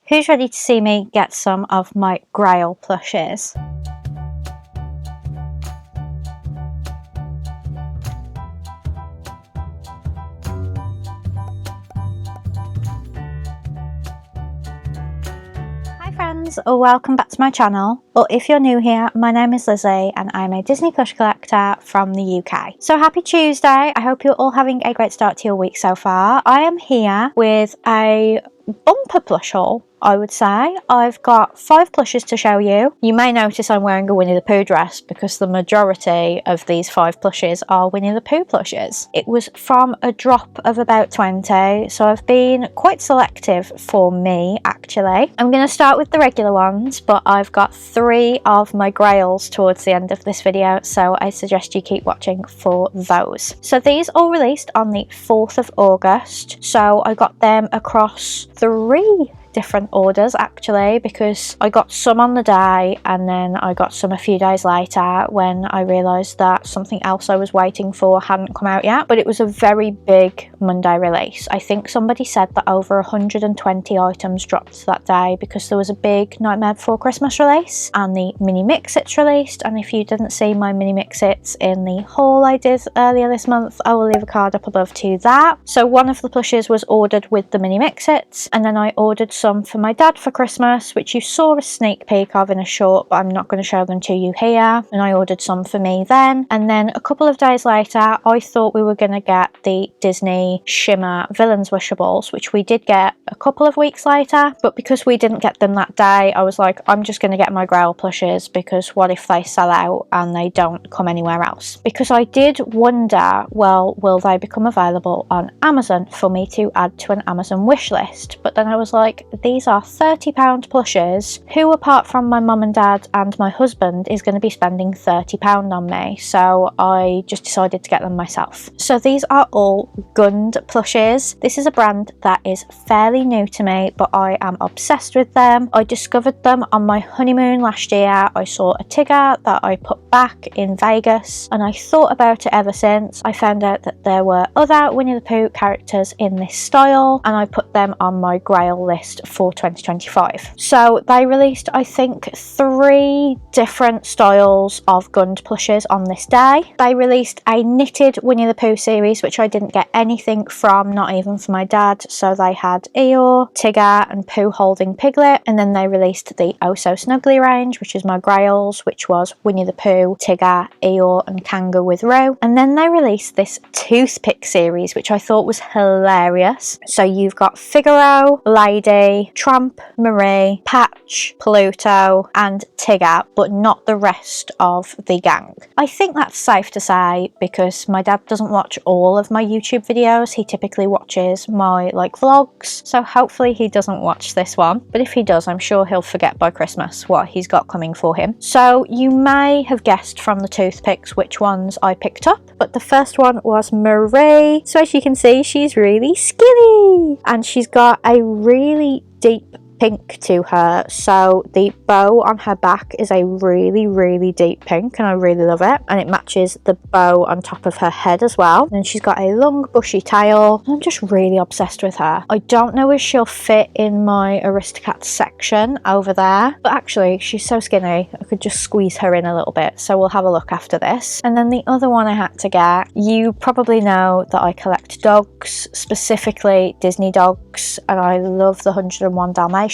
Who's ready to see me get some of my Grail plushes? Hi friends, welcome back to my channel. Or if you're new here, my name is Lizzie and I'm a Disney plush collector from the UK. So happy Tuesday, I hope you're all having a great start to your week so far. I am here with a bumper plush haul, I would say. I've got 5 plushes to show you. You may notice I'm wearing a Winnie the Pooh dress because the majority of these 5 plushes are Winnie the Pooh plushes. It was from a drop of about 20, so I've been quite selective for me actually. I'm going to start with the regular ones, but I've got 3 of my grails towards the end of this video, so I suggest you keep watching for those. So these all released on the 4th of August, so I got them across 3 different orders actually, because I got some on the day and then I got some a few days later when I realised that something else I was waiting for hadn't come out yet. But it was a very big Monday release. I think somebody said that over 120 items dropped that day because there was a big Nightmare Before Christmas release and the mini mix-its released. And if you didn't see my mini mix-its in the haul I did earlier this month, I will leave a card up above to that. So one of the plushes was ordered with the mini mix-its, and then I ordered some for my dad for Christmas, which you saw a sneak peek of in a short, but I'm not going to show them to you here. And I ordered some for me then. And then a couple of days later, I thought we were going to get the Disney Shimmer Villains Wishables, which we did get a couple of weeks later. But because we didn't get them that day, I was like, I'm just going to get my Grail plushes, because what if they sell out and they don't come anywhere else? Because I did wonder, well, will they become available on Amazon for me to add to an Amazon wish list? But then I was like, these are £30 plushes. Who apart from my mum and dad and my husband is going to be spending £30 on me? So I just decided to get them myself. So these are all Gund plushes. This is a brand that is fairly new to me, but I am obsessed with them. I discovered them on my honeymoon last year. I saw a Tigger that I put back in Vegas and I thought about it ever since. I found out that there were other Winnie the Pooh characters in this style and I put them on my Grail list for 2025. So they released, I think, 3 different styles of Gund plushes on this day. They released a knitted Winnie the Pooh series, which I didn't get anything from, not even for my dad. So they had Eeyore, Tigger and Pooh holding Piglet. And then they released the Oh So Snuggly range, which is my grails, which was Winnie the Pooh, Tigger, Eeyore and Kanga with Roo. And then they released this toothpick series, which I thought was hilarious. So you've got Figaro, Lady, Tramp, Marie, Patch, Pluto and Tigger, but not the rest of the gang. I think that's safe to say because my dad doesn't watch all of my YouTube videos. He typically watches my vlogs, so hopefully he doesn't watch this one, but if he does, I'm sure he'll forget by Christmas what he's got coming for him. So you may have guessed from the toothpicks which ones I picked up, but the first one was Marie. So as you can see, she's really skinny and she's got a really deep pink to her. So the bow on her back is a really deep pink and I really love it, and it matches the bow on top of her head as well. And she's got a long bushy tail. I'm just really obsessed with her. I don't know if she'll fit in my Aristocats section over there, but actually she's so skinny I could just squeeze her in a little bit, so we'll have a look after this. And then the other one I had to get, you probably know that I collect dogs, specifically Disney dogs, and I love the 101 Dalmatians,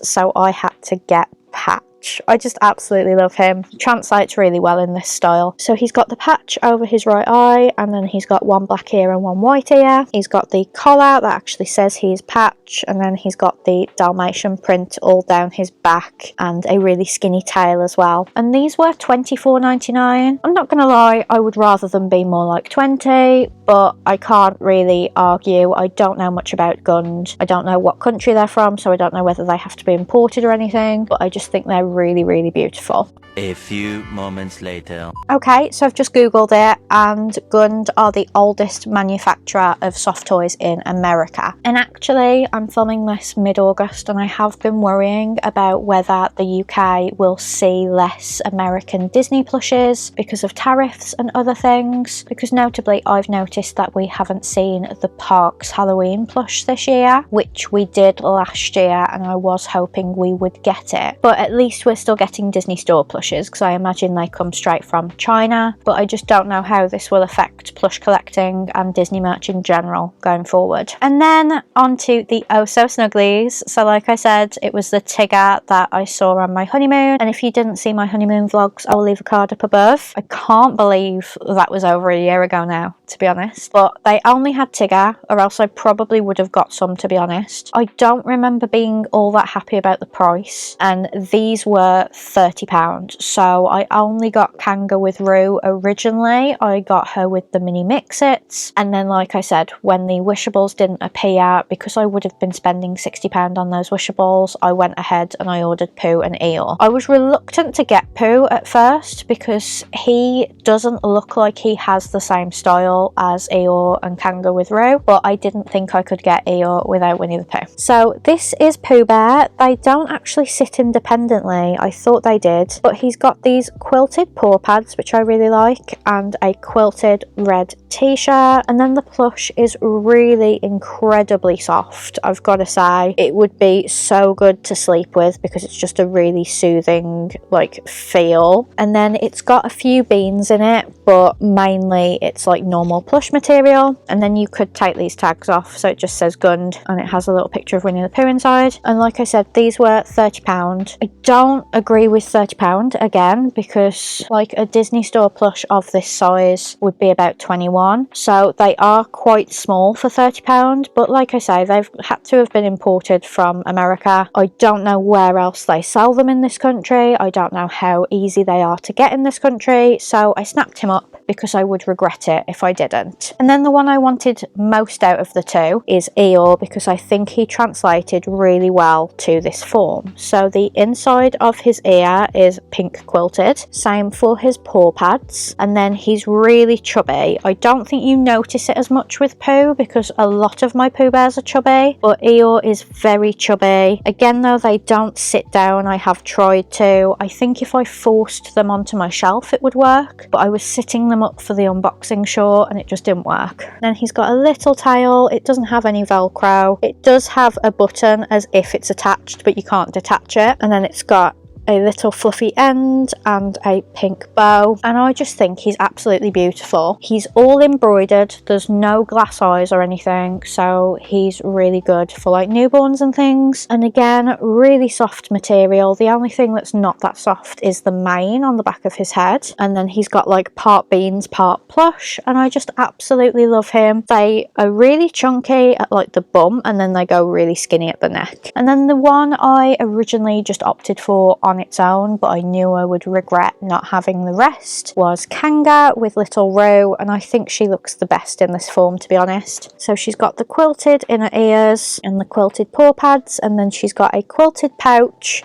so I had to get Patch. I just absolutely love him. He translates really well in this style. So he's got the patch over his right eye, and then he's got one black ear and one white ear. He's got the collar that actually says he's Patch, and then he's got the Dalmatian print all down his back and a really skinny tail as well. And these were £24.99. I'm not gonna lie, I would rather them be more like 20, but I can't really argue. I don't know much about Gund. I don't know what country they're from, so I don't know whether they have to be imported or anything, but I just think they're really beautiful. A few moments later. Okay, so I've just googled it, and Gund are the oldest manufacturer of soft toys in America. And actually, I'm filming this mid-August and I have been worrying about whether the UK will see less American Disney plushes because of tariffs and other things, because notably I've noticed noticed that we haven't seen the Parks Halloween plush this year, which we did last year, and I was hoping we would get it. But at least we're still getting Disney Store plushes, because I imagine they come straight from China. But I just don't know how this will affect plush collecting and Disney merch in general going forward. And then on to the Oh So Snugglies. So like I said, it was the Tigger that I saw on my honeymoon, and if you didn't see my honeymoon vlogs, I will leave a card up above. I can't believe that was over a year ago now, to be honest. But they only had Tigger, or else I probably would have got some, to be honest. I don't remember being all that happy about the price, and these were £30. So I only got Kanga with Rue originally. I got her with the mini mix-its, and then like I said, when the wishables didn't appear, because I would have been spending £60 on those wishables, I went ahead and I ordered Pooh and Eeyore. I was reluctant to get Pooh at first because he doesn't look like he has the same style as Eeyore and Kanga with Rue, but I didn't think I could get Eeyore without Winnie the Pooh. So this is Pooh Bear. They don't actually sit independently. I thought they did, but he's got these quilted paw pads, which I really like, and a quilted red t-shirt. And then the plush is really incredibly soft. I've got to say, it would be so good to sleep with because it's just a really soothing like feel. And then it's got a few beans in it, but mainly it's like normal plush material. And then you could take these tags off, so it just says Gund, and it has a little picture of Winnie the Pooh inside. And like I said, these were £30. I don't agree with £30 again, because like a Disney Store plush of this size would be about 21, so they are quite small for £30. But like I say, they've had to have been imported from America. I don't know where else they sell them in this country. I don't know how easy they are to get in this country, so I snapped him up because I would regret it if I didn't. And then the one I wanted most out of the two is Eeyore, because I think he translated really well to this form. So the inside of his ear is pink quilted, same for his paw pads, and then he's really chubby. I don't think you notice it as much with Pooh because a lot of my Pooh Bears are chubby, but Eeyore is very chubby. Again though, they don't sit down. I have tried to. I think if I forced them onto my shelf it would work, but I was sitting them up for the unboxing short and it just didn't work. Then he's got a little tail. It doesn't have any velcro. It does have a button as if it's attached, but you can't detach it. And then it's got a little fluffy end and a pink bow, and I just think he's absolutely beautiful. He's all embroidered, there's no glass eyes or anything, so he's really good for like newborns and things. And again, really soft material. The only thing that's not that soft is the mane on the back of his head, and then he's got like part beans, part plush, and I just absolutely love him. They are really chunky at like the bum, and then they go really skinny at the neck. And then the one I originally just opted for on its own, but I knew I would regret not having the rest, was Kanga with little Rue, and I think she looks the best in this form, to be honest. So she's got the quilted inner ears and the quilted paw pads, and then she's got a quilted pouch,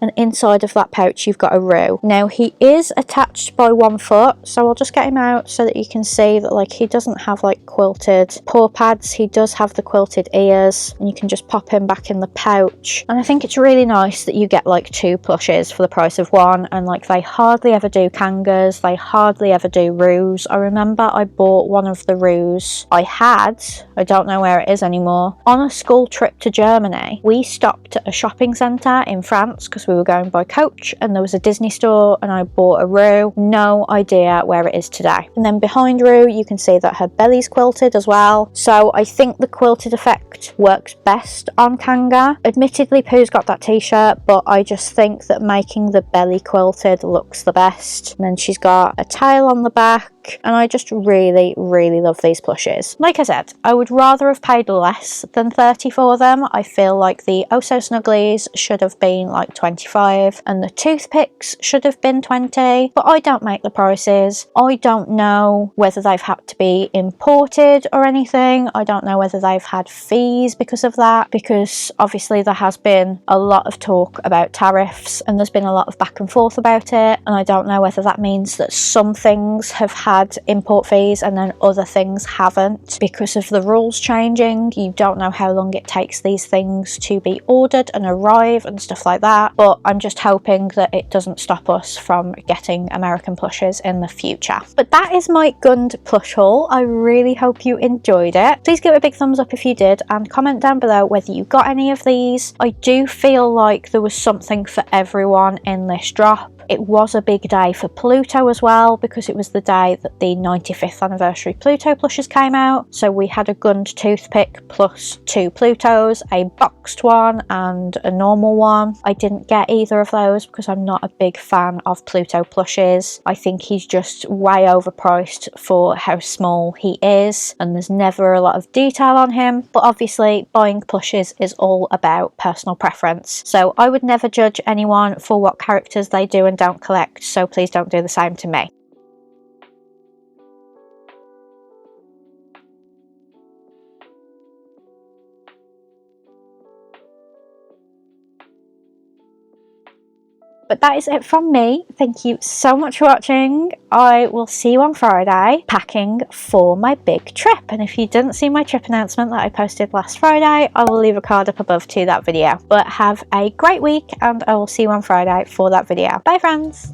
and inside of that pouch you've got a Rue. Now he is attached by 1 foot, so I'll just get him out so that you can see that like he doesn't have like quilted paw pads. He does have the quilted ears, and you can just pop him back in the pouch. And I think it's really nice that you get like 2 plushes for the price of 1, and like they hardly ever do Kangas, they hardly ever do Rues. I remember I bought one of the Rues I don't know where it is anymore, on a school trip to Germany. We stopped at a shopping centre in France because we were going by coach, and there was a Disney store, and I bought a Rue. No idea where it is today. And then behind Rue you can see that her belly's quilted as well, so I think the quilted effect works best on Kanga. Admittedly Pooh's got that t-shirt, but I just think that making the belly quilted looks the best. And then she's got a tail on the back, and I just really love these plushes. Like I said, I would rather have paid less than 30 for them. I feel like the Oh So Snugglies should have been like 25, and the toothpicks should have been 20, but I don't make the prices. I don't know whether they've had to be imported or anything. I don't know whether they've had fees because of that, because obviously there has been a lot of talk about tariffs and there's been a lot of back and forth about it, and I don't know whether that means that some things have had had import fees and then other things haven't because of the rules changing. You don't know how long it takes these things to be ordered and arrive and stuff like that, but I'm just hoping that it doesn't stop us from getting American plushes in the future. But that is my Gund plush haul. I really hope you enjoyed it. Please give it a big thumbs up if you did, and comment down below whether you got any of these. I do feel like there was something for everyone in this drop. It was a big day for Pluto as well, because it was the day that the 95th anniversary Pluto plushes came out. So we had a Gund toothpick plus 2 Plutos, a boxed one and a normal one. I didn't get either of those because I'm not a big fan of Pluto plushes. I think he's just way overpriced for how small he is, and there's never a lot of detail on him. But obviously buying plushes is all about personal preference, so I would never judge anyone for what characters they do and don't collect, so please don't do the same to me. But that is it from me. Thank you so much for watching. I will see you on Friday packing for my big trip. And if you didn't see my trip announcement that I posted last Friday, I will leave a card up above to that video. But have a great week, and I will see you on Friday for that video. Bye friends!